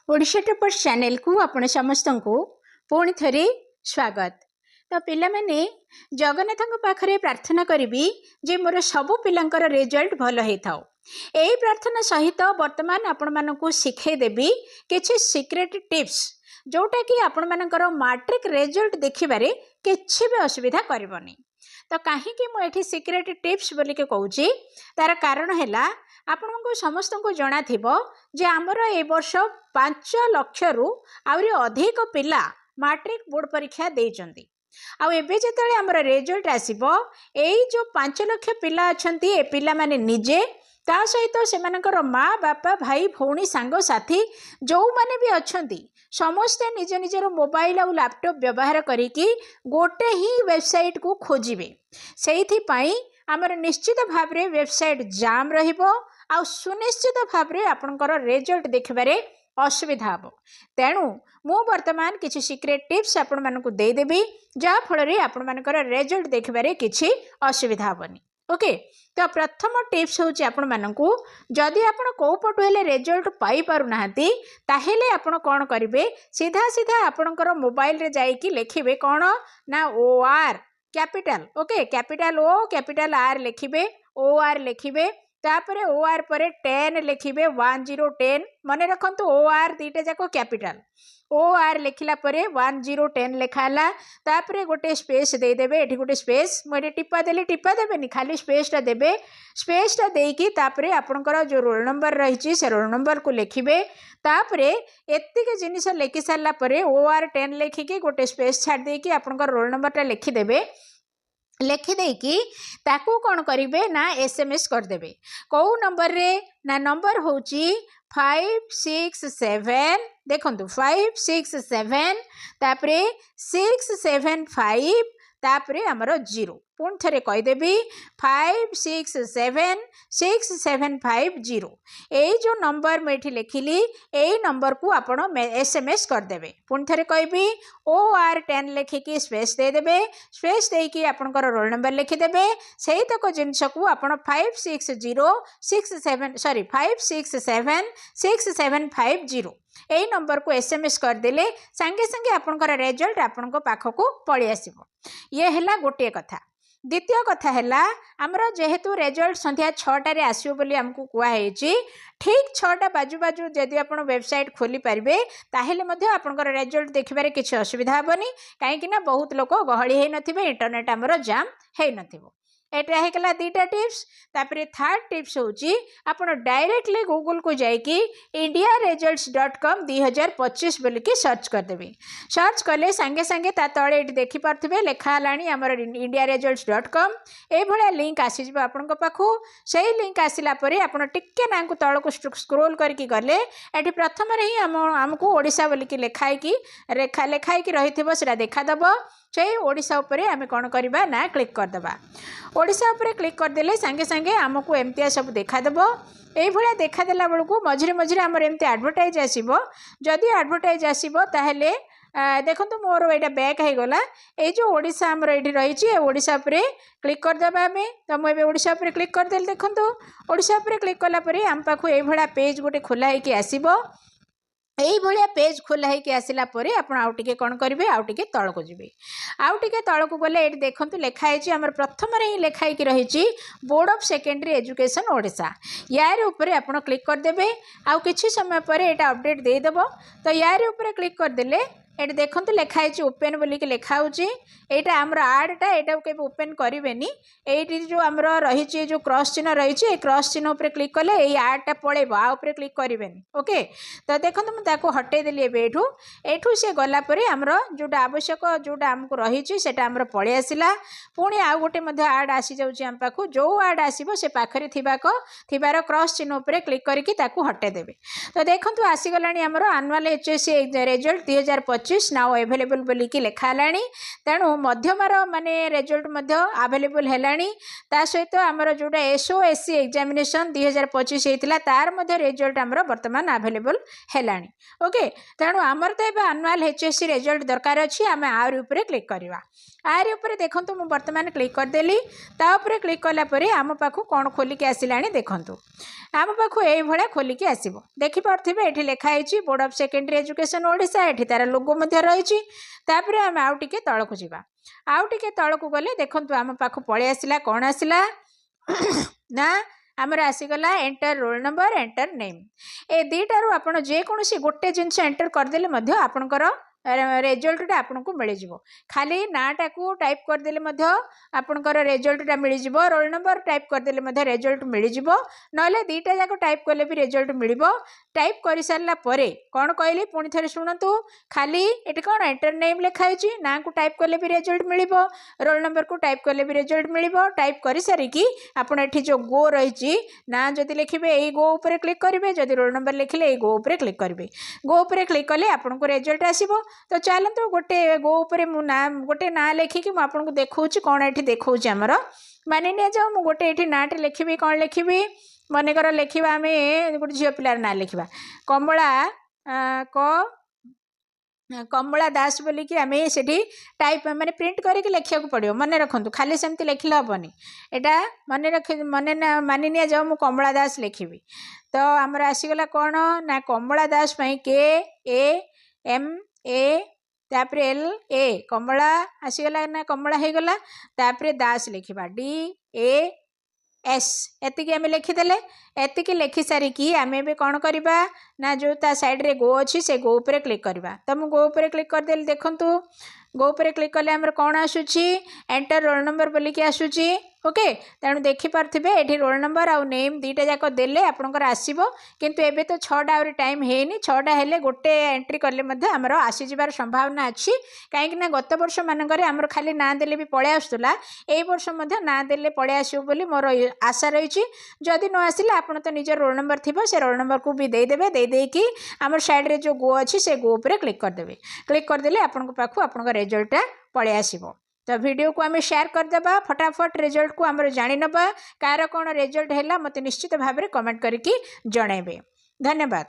Odisha toppers channel को आपण समस्त को पुणी थरे स्वागत। तो पिला माने जगन्नाथ पाखरे प्रार्थना करी जे मोर सबु पिलांकर रिजल्ट भल होता। यही प्रार्थना सहित वर्तमान आपण मानकु शिखे देबी किछि सीक्रेट टिप्स जोटा कि आपण मानकर मैट्रिक रिजल्ट देखिबारे किछि भी असुविधा करबनी। तो कहीं मुझे सीक्रेट टिप्स बोल के कहूँ तार कारण है आपको समस्त को जना थिबो जे आमर ए वर्ष 5 लाख रु आउरी अधिक पिला मैट्रिक बोर्ड परीक्षा देइचंती। आउ एबे जेतले आमर रिजल्ट आसीबो एई जो 5 लाख पिला अछंती ए पिला माने निजे ता सहित सेमानकर माँ बापा भाई भौणी सांग साथी जो माने भी अछंती समस्ते निज निजर मोबाइल और लैपटॉप व्यवहार करिकी गोटे ही वेबसाइट को खोजिबे। सेइथि पई आमर निश्चित भाव रे वेबसाइट जाम रहिबो आ सुनिश्चित भाव रे आपनकर रिजल्ट देखबारे असुविधा हम। तेणु मु वर्तमान किछि सीक्रेट टिप्स आपण मानकु दे देबी जा फल रे आपण मानकर रिजल्ट देखबारे किछि असुविधा हबनी। ओके, तो प्रथम टिप्स होची आपण मानकु जदि आपण को पटु हेले रिजल्ट पाई पारु नाहंती ताहेले आपण कोन करिवे सीधा सीधा आपणकर मोबाइल रे जाई कि लिखिबे कोन ना OR capital. Okay, capital O capital R लिखिबे OR लिखिबे तापरे OR परे 10 लिखिबे 1010 मने रखंतु OR दीटे जाको कैपिटल OR लिखिला परे 1010 लिखाला तापरे गोटे स्पेस दे देबे। एठी गोटे स्पेस मोरे टिपा देबेनी खाली स्पेसटा देबे। स्पेसटा देकी तापरे आपनकर जो रोल नंबर रहिची से रोल नंबर को लिखिबे। तापरे एत्तिके जिनिस लिखि सारला परे OR 10 लिखिकी गोटे स्पेस छाड़ देकी आपनकर रोल नंबरटा लिखि देबे। लिखिदे कि ताकू कौन करेंगे ना SMS करदे। कौ नंबर रे ना नंबर होची 567 देखंतु 567 तापरे 675 तापरे हमरो 0 पुण थरे कहीदेवी 567 6750 यही जो नंबर मुझे लिखिली यही नंबर को आपण SMS करदे। पुण थरे कहबी OR 10 लिखिकी स्पेस देदेवे। स्पेस देकी आपनकर रोल नंबर लिखिदेवे। सही तक जिनस को आपण 567 6750 यही नंबर को SMS करदेले संगे संगे आपनकर रिजल्ट आपन पाखक पड़ी आसीबो। ये हैला गोटे कथा। द्वितीय कथा हैला आमर जेहेतु रिजल्ट संध्या 6टारे आसीबो बोली हमकु कुआहेछि ठीक 6टा बाजू बाजू जदि आपण वेबसाइट खोली पारिबे ताहेले मध्ये आपनकर रिजल्ट देखिबारे किछि असुविधा हबनी काहेकि ना बहुत लोक गहळी हे नथिबे इंटरनेट आमर जाम हे नथिबो। एटा हेकला दीटा टिप्स। तापरे थर्ड टिप्स होची आपण डायरेक्टली गूगल को जाइकी indiaresults.com 2025 बोल के सर्च करदेबे। सर्च कले संगे संगे ता तळे एटी देखि पारथिबे लेखा लाणी हमर indiaresults.com ए भला लिंक आसी जबो आपन को पाखु। सेही लिंक आसिला परे आपण टिक्के नांकु तळको स्क्रोल करके गले एटी प्रथम रे ही हमकु ओडिसा बोल के लेखाई की रेखा लेखाई की रहिथिबो सेटा देखा दबो। से ओडिशा उपरे आमे कोन करबा ना क्लिक कर दबा। ओडिशा उपरे क्लिक कर देले संगे संगे हमकु एमतिया सब देखा दबो। एई भलिया देखा देला बेलकु मझिरे मझिरे हमर एमति एडवर्टाइज आसीबो। जदि एडवर्टाइज आसीबो ताहेले देखंतु मोर एटा बैक हे गला। ए जो ओडिशा हमर एठी रहिची ए ओडिशा उपरे क्लिक कर दबा आमे। त मो एबे ओडिशा उपरे क्लिक कर देल। देखंतु ओडिशा उपरे क्लिक कला परे हम पाखु एई भलिया पेज गोटे खोला हे कि आसीबो। यही भाया पेज खोला है कि आसला परे आपण आउ टिके कोन करिवे आउ टिके तळको जिवे। आउ टिके तळको गले एटी देखंतु लेखा है हमर प्रथम रे ही लेखा कि रहिची board of secondary education Odisha. यार ऊपर आपण क्लिक कर देबे। आउ किछि समय परे एटा अपडेट दे देबो। तो यार ऊपर क्लिक कर देले एटी देखंतु लेखा है ओपन बोली के लेखा होची। एटा हमर आडटा एटा के ओपन करिवेनी। एटी जो हमर रहिची जो क्रॉस चिन्ह रहिची ए क्रॉस चिन्ह ऊपर क्लिक कले ए आडटा पळेबो आ ऊपर क्लिक करिवेनी। ओके, तो देखंतु म ताको हटे देली एबे एठू से गला परे हमर जोटा आवश्यक जोटा हमको रहिची सेटा हमर पळे आसिला। पुणी आ गोटे मध्ये आड आसी जाउची हम पाखु जो आड आसीबो से पाखरे थिबार क्रॉस चिन्ह ऊपर क्लिक करके ताको हटे देबे। तो देखंतु आसी गलानी हमर annual HSC result 2025 now available बोली कि लेखा लानी। तेणु मध्यमार माने रिजल्ट मध्य अवेलेबल हेलानी। ता सहित हमर जोटा SOSC एग्जामिनेशन 2025 हेतिला तार मध्य रिजल्ट हमर वर्तमान अवेलेबल हेलानी। ओके, तेणु आमर तो एबे एनुअल HSC रिजल्ट दरकार अछि। आमे आर ऊपर क्लिक करबा। आर ऊपर देखंतु मु वर्तमान क्लिक कर देली। ता ऊपर क्लिक कला परे आम पाखु कोन खोली के आसिलानी देखंतु। आम पाखु ये खोलिकी आसो देखिपे ये लिखाई board of secondary education Odisha ये तार लोगो रही तापर आम आउ टिके तलकू जावा आउ टिके तलकू गले देखु आम पाखु पलि आसला कौन आसला ना आमर आसीगला enter roll number enter name ए दुईटारू आपड़ जेकोसी गोटे जिनस एंटर करदेले आपणकर रेजल्टा आपको मिल जाव खाली नाटा को टाइप करदे आपणकर रेजल्टा मिल जाव रोल नंबर टाइप करदे रेजल्ट मिल जाव ना दुईटा जाक टाइप कले भी रेजल्ट मिल टाइप कर सारापर कौन कहली पुणी थे शुणु खाली ये कौन एंटर नेम लिखाई ना को टाइप कले भी रेजल्ट मिल रोल नंबर को टाइप कले भी रेजल्ट मिल टाइप कर सारिकी आपड़ ये जो गो रही ना जदि लिखे यही गो उपर क्लिक करेंगे जदि रोल नंबर लिखिले यही गो उपर क्लिक करेंगे गो उपर क्लिक कले आपको रेजल्ट आसो तो चलते गोटे गो उपर ना गोटे ना लिखिकी मुझे देखा कौन ये देखा आमर मानि नि जाओ मुझे गोटे ये नाटे लिखी कौन लिखी मनकर लिखा आम गोटे झील पिलार ना लिखा कमला कमला दास बोलिकी आम से टाइप माने प्रिंट करके लिखा पड़ो मन रखु खाली सेमती लिखले हेनी यहाँ मन रख मन मानि नि जाओ मुझे कमला दास लिखी तो आमर आसीगला कौन ना कमला दास के ए एम ए तापर एल ए कमला आसीगला ना कमला हो गला तापर दास लिखा डी ए एस एतिकी आम लिखिदेले एतिकी लिखि सारिकी आम भी कौन करवा ना जो ता साइड रे गो अच्छी से गो उपर क्लिक करवा तो मुझे गो उपर क्लिक करदेली देखु गो उपर क्लिक कले आमर कौन आसूची एंटर रोल नंबर बोलिकी आसूची ओके तेणु देखिपे ये रोल नंबर आउ नेम दुईटा जाक देले आपंकर आसो किंतु एबे तो 6टा आउरी टाइम हैनी 6टा हेले गोटे एंट्री कले आमर आसीजार संभावना अच्छी कहीं गत वर्ष मानक आमर खाली ना देले भी पलि आसूला ए वर्ष ना देले पलि आसो बोली मोर आशा रही जदि न आसिला आपन तो निज रोल नंबर थी से रोल नंबर को भी देदेवे देदेकी आमर साइड रे जो गो अच्छी से गो उपर क्लिक करदेवे क्लिक करदेले आपन पाखु आपन रिजल्टा पलि आसो तो वीडियो को आम शेयर करदेबा फटाफट रिजल्ट को आम जानी नबा कार कौन रिजल्ट है मत निश्चित भाव में कमेंट करके जणेबे। धन्यवाद।